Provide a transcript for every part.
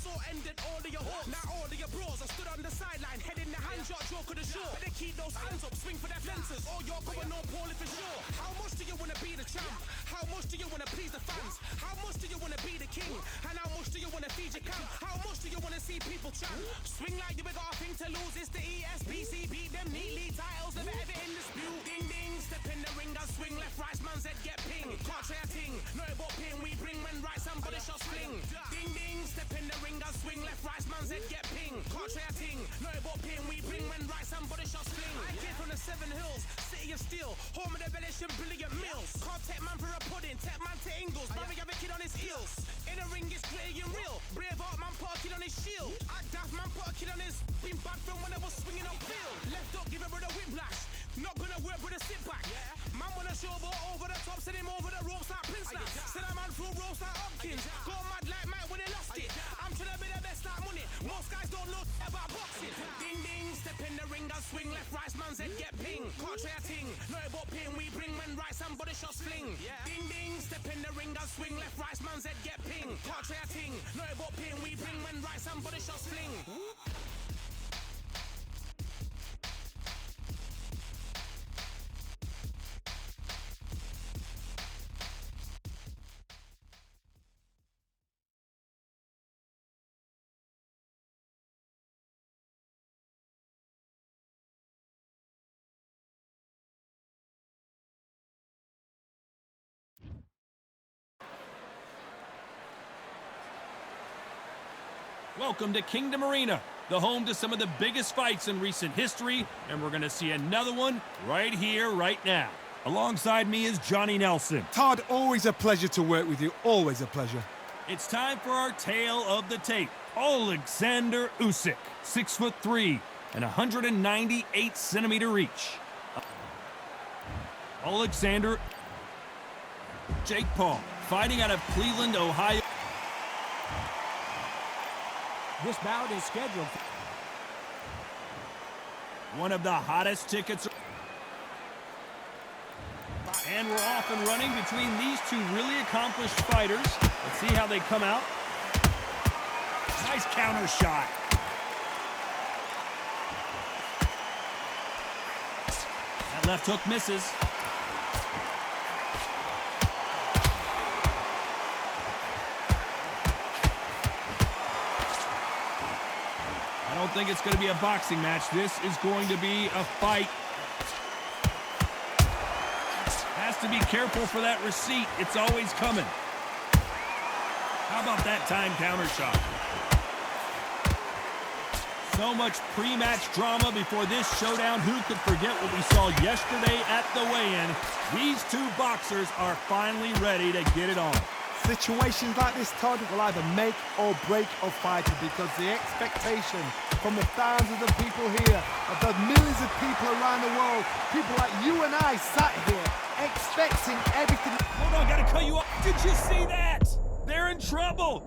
saw ended all of your hooks. Now all of your bros are stood on the sideline, head in the hand shot, joke of the shore. Better keep those hands up, swing for their fences, or you're going on poorly for sure. How much do you wanna be the champ? How much do you wanna please the fans? How much do you wanna be the king? And how much do you wanna feed your camp? How much do you wanna see people champ? Swing like you got a thing to lose. It's the ESPC, beat them neatly. Titles never ever in dispute. Ding ding, step in the ring and swing left, right, man's head get ping. Can't try a ting, no about ping. We bring when right, somebody shot fling. Ding ding, step in the ring and swing left, right, man's head get ping. Can't try a ting, no about ping. We bring when right, somebody shot fling. I came from the 7 Hills, city of steel, home of the village and brilliant meals. Can't take man for a pudding, take man to Ingles. Brother have a kid on his heels. In the ring it's gritty and real. Brave art man put a kid on his shield. Act daft man put a kid on his. Been bad from when I was swinging on field. Left up, give it with a whiplash. Not gonna work with a sit back. Man wanna show ball over the top, send him over the ropes like Prince Lash. Send a man through ropes like Hopkins. Go mad like Mike when he lost it. I'm trying to be the best like money. Most guys don't know about boxing. Ding ding, step in the ring and swing left, right, man's head get ping. Can't try a ting, no about ping. We bring when right, somebody shots fling. Ding ding, step in the ring and swing left, right, man's head get ping. Can't try a ting, no about ping. We bring when right, somebody shots fling. Welcome to Kingdom Arena, the home to some of the biggest fights in recent history, and we're going to see another one right here, right now. Alongside me is Johnny Nelson. Todd, always a pleasure to work with you, always a pleasure. It's time for our tale of the tape. Alexander Usyk, 6'3" and 198cm reach. Alexander Jake Paul, fighting out of Cleveland, Ohio. This bout is scheduled. One of the hottest tickets. And we're off and running between these two really accomplished fighters. Let's see how they come out. Nice counter shot. That left hook misses. I don't think it's going to be a boxing match. This is going to be a fight. Has to be careful for that receipt. It's always coming. How about that time counter shot? So much pre-match drama before this showdown. Who could forget what we saw yesterday at the weigh-in? These two boxers are finally ready to get it on. Situations like this, Todd, will either make or break a fighter because the expectation from the thousands of people here, of the millions of people around the world, people like you and I sat here expecting everything. Hold on, gotta cut you off. Did you see that? They're in trouble.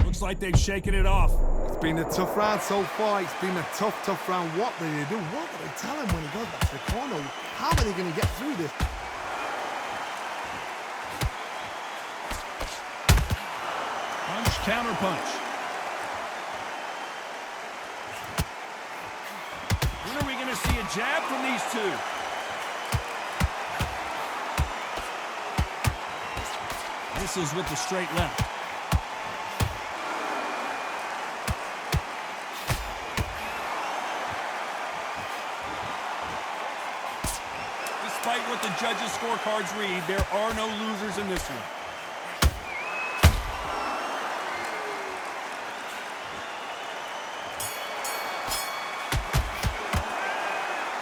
Looks like they've shaken it off. It's been a tough round so far. It's been a tough round. What do they do? What do they tell him when he goes back to the corner? How are they going to get through this? Punch, counter punch. When are we going to see a jab from these two? This is with the straight left. Despite what the judges' scorecards read, there are no losers in this one.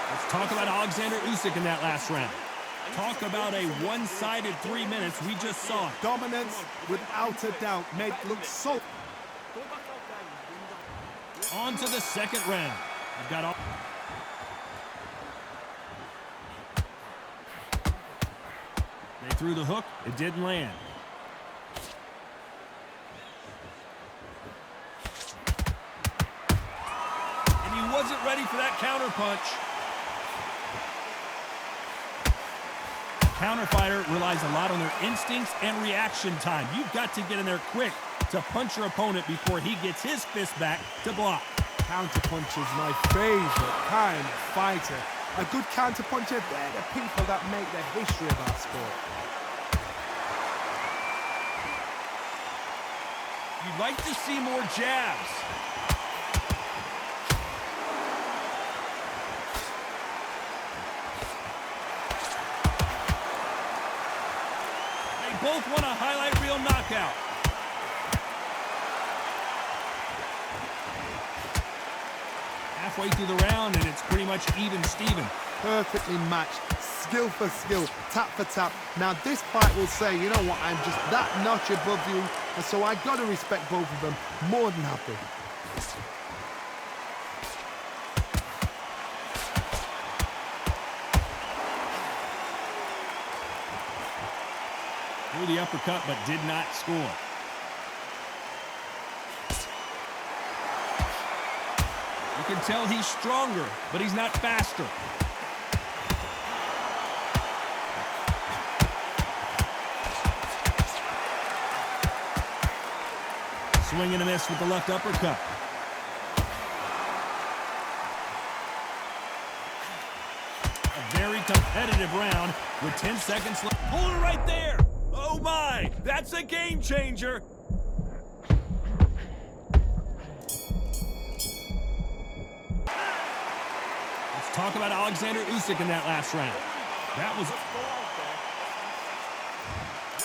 Let's talk about Alexander Usyk in that last round. Talk about a one-sided 3 minutes. We just saw it. Dominance, without a doubt, made it look so... On to the second round. We've got all... They threw the hook. It didn't land. And he wasn't ready for that counter punch. counter fighter relies a lot on their instincts and reaction time. You've got to get in there quick to punch your opponent before he gets his fist back to block. Counterpuncher is my favorite kind of fighter. A good counterpuncher, they're the people that make the history of our sport. You'd like to see more jabs. They both want a highlight reel knockout. Halfway through the round, and it's pretty much even Steven. Perfectly matched, skill for skill, tap for tap. Now this fight will say, you know what, I'm just that notch above you, and so I got to respect both of them more than happy. Threw the uppercut, but did not score. You can tell he's stronger, but he's not faster. Swing and a miss with the left uppercut. A very competitive round with 10 seconds left. Hold it right there. Oh my, that's a game changer. Let's talk about Alexander Usyk in that last round. That was...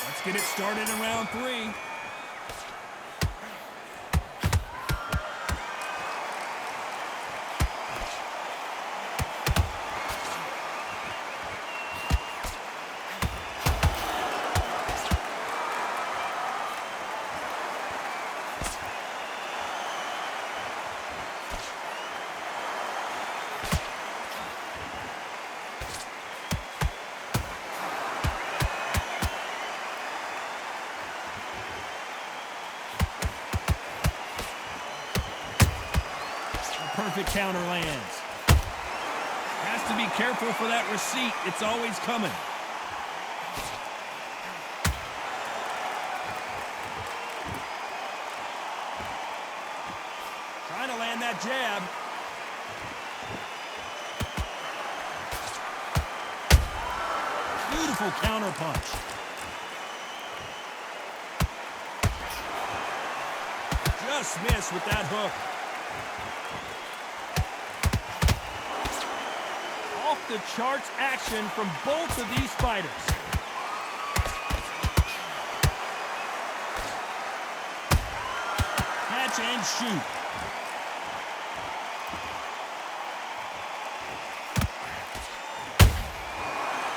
Let's get it started in round 3. Perfect counter lands. Has to be careful for that receipt. It's always coming. Trying to land that jab. Beautiful counter punch. Just missed with that hook. Off the charts action from both of these fighters. Catch and shoot.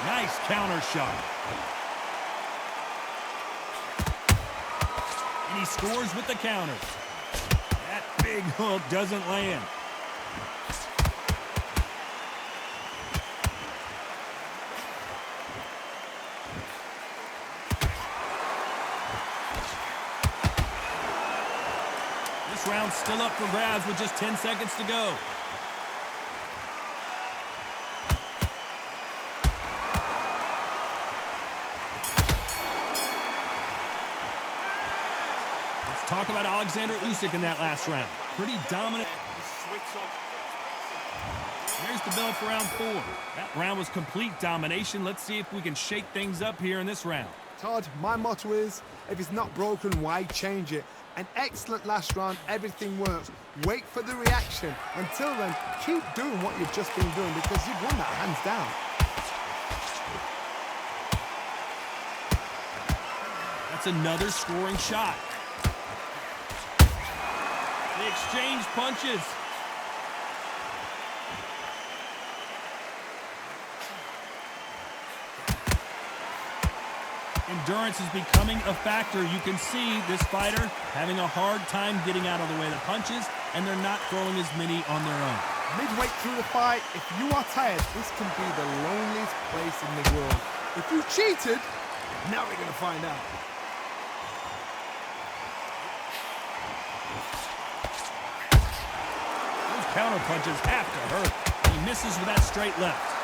Nice counter shot. And he scores with the counter. That big hook doesn't land. This round's still up for grabs with just 10 seconds to go. Let's talk about Alexander Usyk in that last round. Pretty dominant. Here's the bell for round 4. That round was complete domination. Let's see if we can shake things up here in this round. Todd, my motto is, if it's not broken, why change it? An excellent last round, everything works. Wait for the reaction. Until then, keep doing what you've just been doing because you've won that hands down. That's another scoring shot. They exchange punches. Endurance is becoming a factor. You can see this fighter having a hard time getting out of the way of the punches, and they're not throwing as many on their own. Midway through the fight, if you are tired, this can be the loneliest place in the world. If you cheated, now we're going to find out. Those counter punches have to hurt. He misses with that straight left.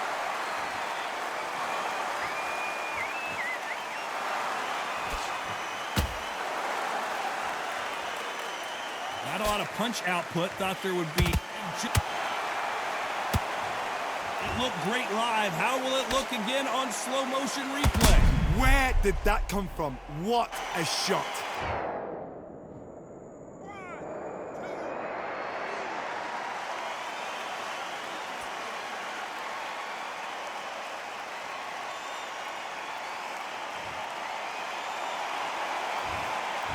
punch output. Thought there would be... It looked great live. How will it look again on slow motion replay? Where did that come from? What a shot.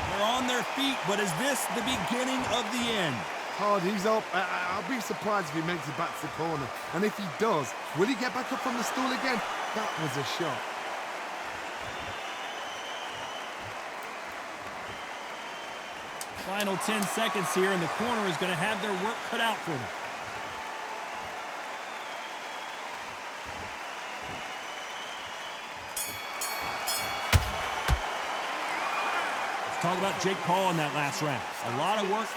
They're on their feet, but is this the beginning of the end? Todd, he's up. I'll be surprised if he makes it back to the corner. And if he does, will he get back up from the stool again? That was a shot. Final 10 seconds here, and the corner is going to have their work cut out for them. Let's talk about Jake Paul in that last round. A lot of work.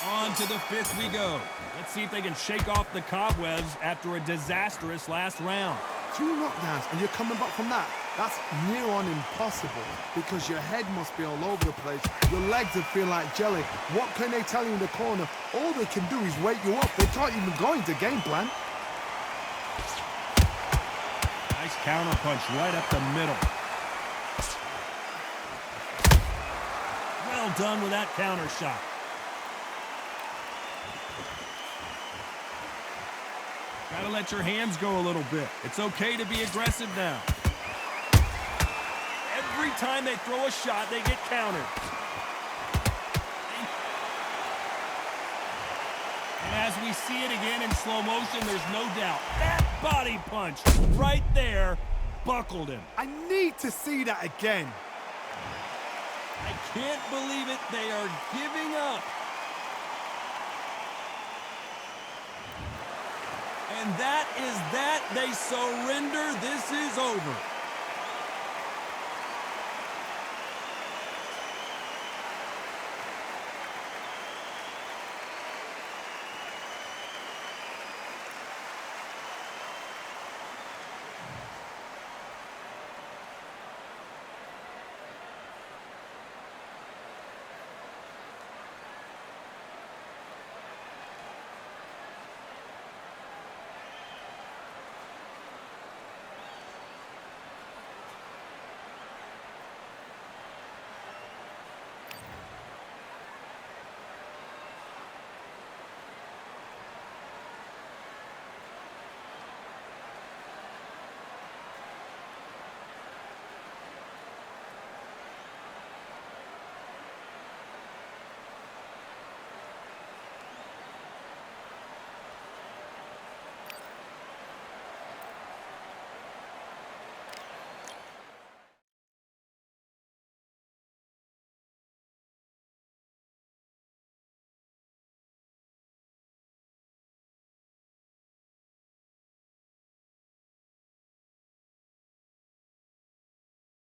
On to the fifth we go. Let's see if they can shake off the cobwebs after a disastrous last round. 2 knockdowns and you're coming back from that. That's near on impossible because your head must be all over the place. Your legs would feel like jelly. What can they tell you in the corner? All they can do is wake you up. They can't even go into game plan. Nice counter punch right up the middle. Well done with that counter shot. Gotta let your hands go a little bit. It's okay to be aggressive now. Every time they throw a shot, they get countered. And as we see it again in slow motion, there's no doubt. That body punch right there buckled him. I need to see that again. I can't believe it. They are giving up. And that is that. They surrender. This is over.